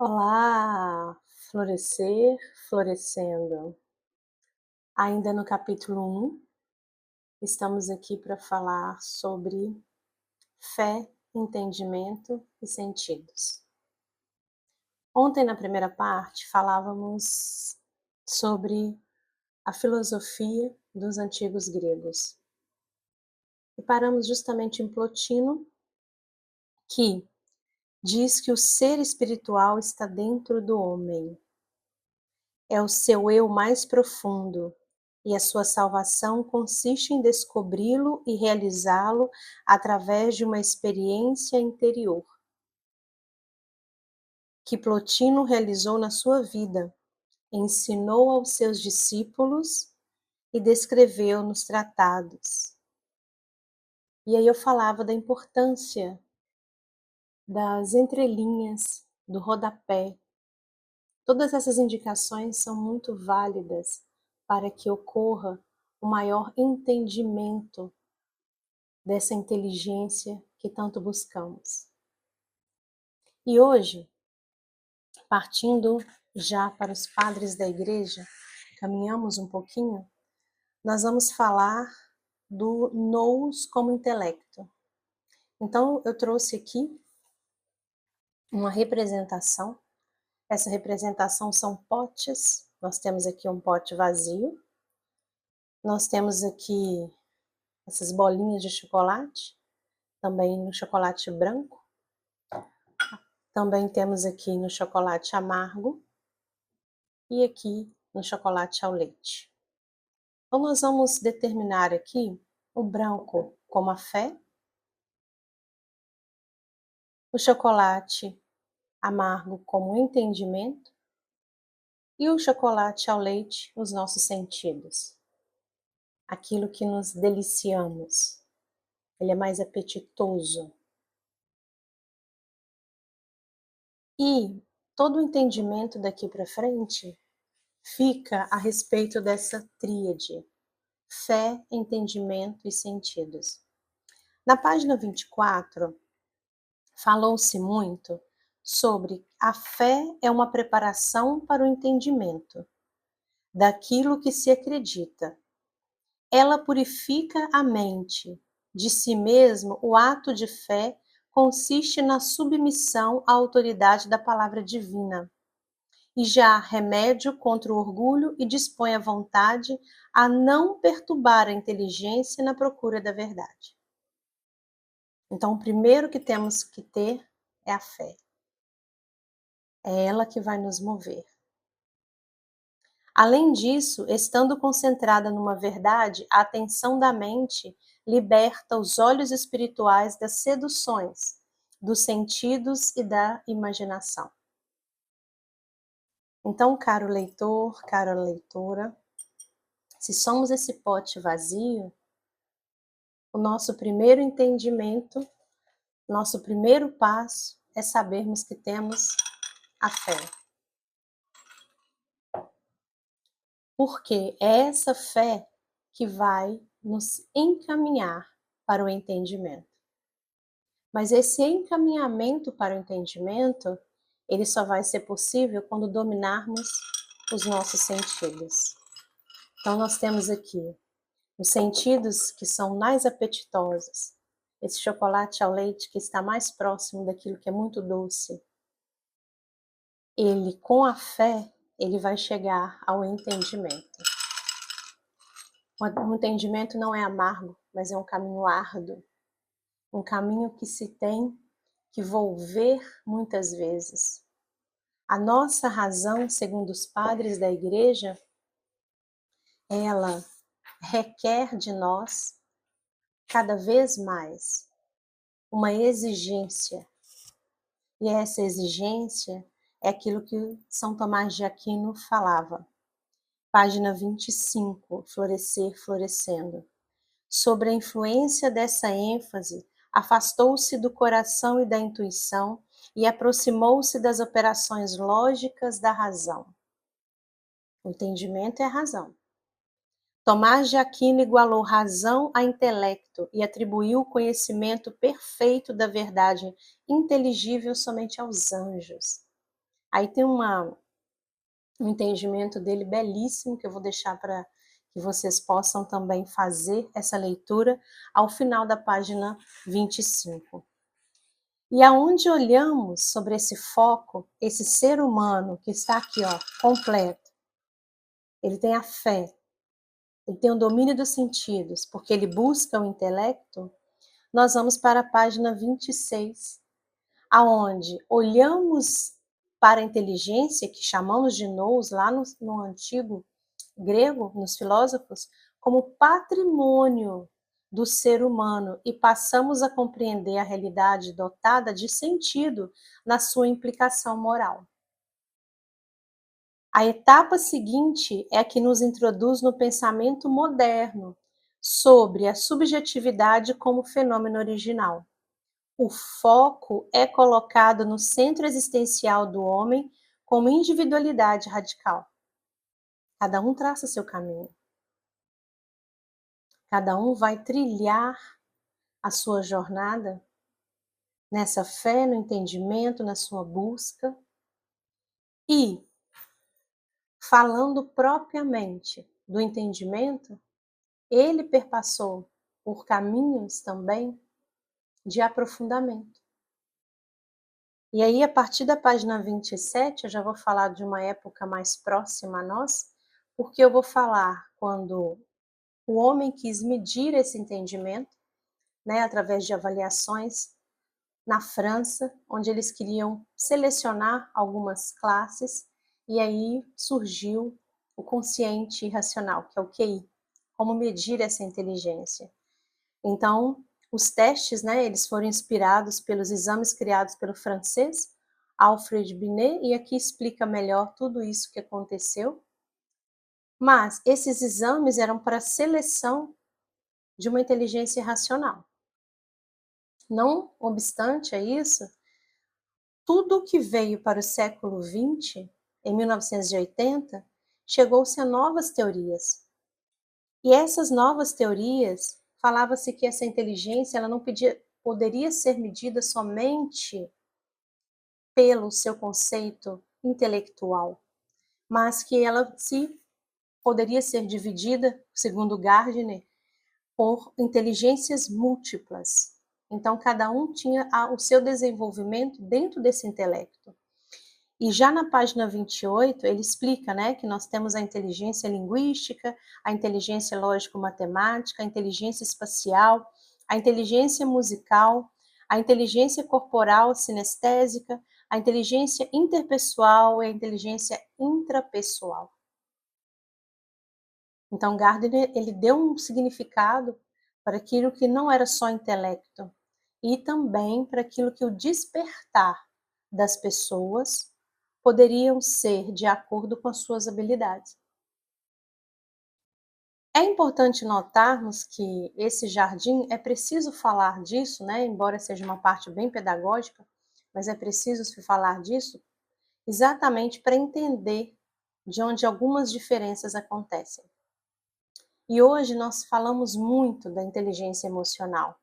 Olá, florescer, florescendo. Ainda no capítulo 1, estamos aqui para falar sobre fé, entendimento e sentidos. Ontem, na primeira parte, falávamos sobre a filosofia dos antigos gregos e paramos justamente em Plotino, que diz que o ser espiritual está dentro do homem. É o seu eu mais profundo, e a sua salvação consiste em descobri-lo e realizá-lo através de uma experiência interior, que Plotino realizou na sua vida, ensinou aos seus discípulos e descreveu nos tratados. E aí eu falava da importância das entrelinhas, do rodapé. Todas essas indicações são muito válidas para que ocorra o maior entendimento dessa inteligência que tanto buscamos. E hoje, partindo já para os padres da igreja, caminhamos um pouquinho, nós vamos falar do nous como intelecto. Então, eu trouxe aqui uma representação. Essa representação são potes. Nós temos aqui um pote vazio. Nós temos aqui essas bolinhas de chocolate, também no chocolate branco. Também temos aqui no chocolate amargo e aqui no chocolate ao leite. Então, nós vamos determinar aqui o branco como a fé, o chocolate amargo como o entendimento e o chocolate ao leite, os nossos sentidos. Aquilo que nos deliciamos. Ele é mais apetitoso. E todo o entendimento daqui para frente fica a respeito dessa tríade: fé, entendimento e sentidos. Na página 24, falou-se muito sobre a fé é uma preparação para o entendimento daquilo que se acredita. Ela purifica a mente. De si mesmo, o ato de fé consiste na submissão à autoridade da palavra divina e já remédio contra o orgulho e dispõe a vontade a não perturbar a inteligência na procura da verdade. Então, o primeiro que temos que ter é a fé. É ela que vai nos mover. Além disso, estando concentrada numa verdade, a atenção da mente liberta os olhos espirituais das seduções, dos sentidos e da imaginação. Então, caro leitor, cara leitora, se somos esse pote vazio, o nosso primeiro entendimento, nosso primeiro passo é sabermos que temos a fé. Porque é essa fé que vai nos encaminhar para o entendimento. Mas esse encaminhamento para o entendimento, ele só vai ser possível quando dominarmos os nossos sentidos. Então nós temos aqui os sentidos que são mais apetitosos, esse chocolate ao leite que está mais próximo daquilo que é muito doce. Ele, com a fé, ele vai chegar ao entendimento. O entendimento não é amargo, mas é um caminho árduo. Um caminho que se tem que volver muitas vezes. A nossa razão, segundo os padres da igreja, ela requer de nós cada vez mais uma exigência. E essa exigência é aquilo que São Tomás de Aquino falava. Página 25, Florescer, Florescendo. Sobre a influência dessa ênfase, afastou-se do coração e da intuição e aproximou-se das operações lógicas da razão. O entendimento é a razão. Tomás de Aquino igualou razão a intelecto e atribuiu o conhecimento perfeito da verdade inteligível somente aos anjos. Aí tem um entendimento dele belíssimo, que eu vou deixar para que vocês possam também fazer essa leitura ao final da página 25. E aonde olhamos sobre esse foco, esse ser humano que está aqui, ó, completo, ele tem a fé, ele tem o domínio dos sentidos, porque ele busca o intelecto, nós vamos para a página 26, aonde olhamos para a inteligência, que chamamos de nous, lá no antigo grego, nos filósofos, como patrimônio do ser humano e passamos a compreender a realidade dotada de sentido na sua implicação moral. A etapa seguinte é a que nos introduz no pensamento moderno sobre a subjetividade como fenômeno original. O foco é colocado no centro existencial do homem como individualidade radical. Cada um traça seu caminho. Cada um vai trilhar a sua jornada nessa fé, no entendimento, na sua busca. E, falando propriamente do entendimento, ele perpassou por caminhos também de aprofundamento. E aí, a partir da página 27, eu já vou falar de uma época mais próxima a nós, porque eu vou falar quando o homem quis medir esse entendimento, né, através de avaliações na França, onde eles queriam selecionar algumas classes, e aí surgiu o consciente irracional, que é o QI, como medir essa inteligência. Então, os testes, né, eles foram inspirados pelos exames criados pelo francês Alfred Binet, e aqui explica melhor tudo isso que aconteceu. Mas esses exames eram para seleção de uma inteligência racional. Não obstante a isso, tudo que veio para o século XX, em 1980, chegou-se a novas teorias. E essas novas teorias, falava-se que essa inteligência ela não poderia ser medida somente pelo seu conceito intelectual, mas que ela poderia ser dividida, segundo Gardner, por inteligências múltiplas. Então, cada um tinha o seu desenvolvimento dentro desse intelecto. E já na página 28, ele explica, né, que nós temos a inteligência linguística, a inteligência lógico-matemática, a inteligência espacial, a inteligência musical, a inteligência corporal sinestésica, a inteligência interpessoal e a inteligência intrapessoal. Então, Gardner, ele deu um significado para aquilo que não era só intelecto, e também para aquilo que o despertar das pessoas poderiam ser de acordo com as suas habilidades. É importante notarmos que esse jardim, é preciso falar disso, né, embora seja uma parte bem pedagógica, mas é preciso se falar disso exatamente para entender de onde algumas diferenças acontecem. E hoje nós falamos muito da inteligência emocional.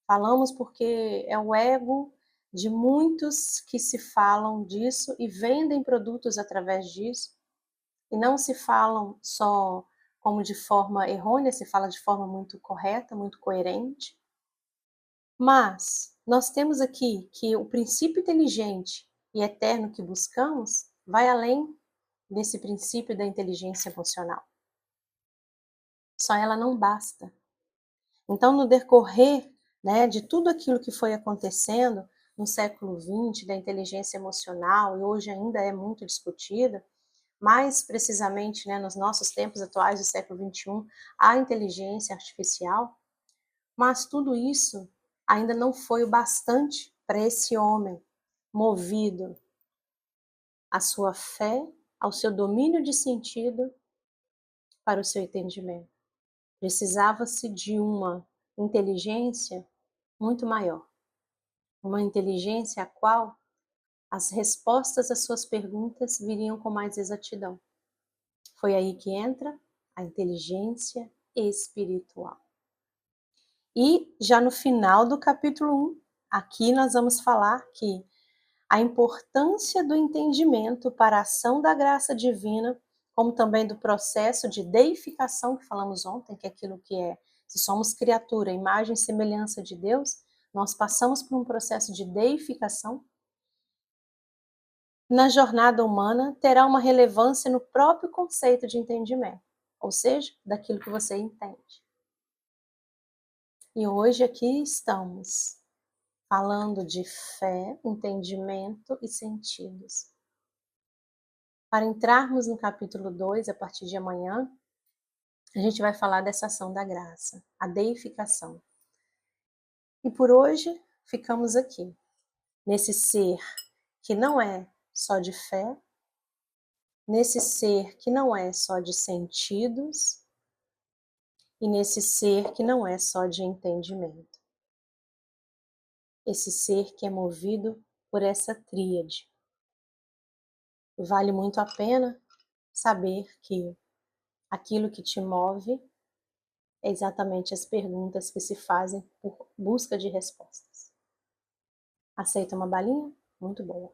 Falamos porque é o ego de muitos que se falam disso e vendem produtos através disso, e não se falam só como de forma errônea, se fala de forma muito correta, muito coerente. Mas nós temos aqui que o princípio inteligente e eterno que buscamos vai além desse princípio da inteligência emocional. Só ela não basta. Então, no decorrer, né, de tudo aquilo que foi acontecendo no século XX, da inteligência emocional, e hoje ainda é muito discutida, mais precisamente, né, nos nossos tempos atuais do século XXI, a inteligência artificial, mas tudo isso ainda não foi o bastante para esse homem, movido à sua fé, ao seu domínio de sentido, para o seu entendimento. Precisava-se de uma inteligência muito maior, uma inteligência a qual as respostas às suas perguntas viriam com mais exatidão. Foi aí que entra a inteligência espiritual. E já no final do capítulo 1, aqui nós vamos falar que a importância do entendimento para a ação da graça divina, como também do processo de deificação que falamos ontem, que é aquilo que é, se somos criatura, imagem e semelhança de Deus, nós passamos por um processo de deificação. Na jornada humana, terá uma relevância no próprio conceito de entendimento, ou seja, daquilo que você entende. E hoje aqui estamos falando de fé, entendimento e sentidos. Para entrarmos no capítulo 2, a partir de amanhã, a gente vai falar dessa ação da graça, a deificação. E por hoje, ficamos aqui, nesse ser que não é só de fé, nesse ser que não é só de sentidos, e nesse ser que não é só de entendimento. Esse ser que é movido por essa tríade. Vale muito a pena saber que aquilo que te move é exatamente as perguntas que se fazem por busca de respostas. Aceita uma balinha? Muito boa.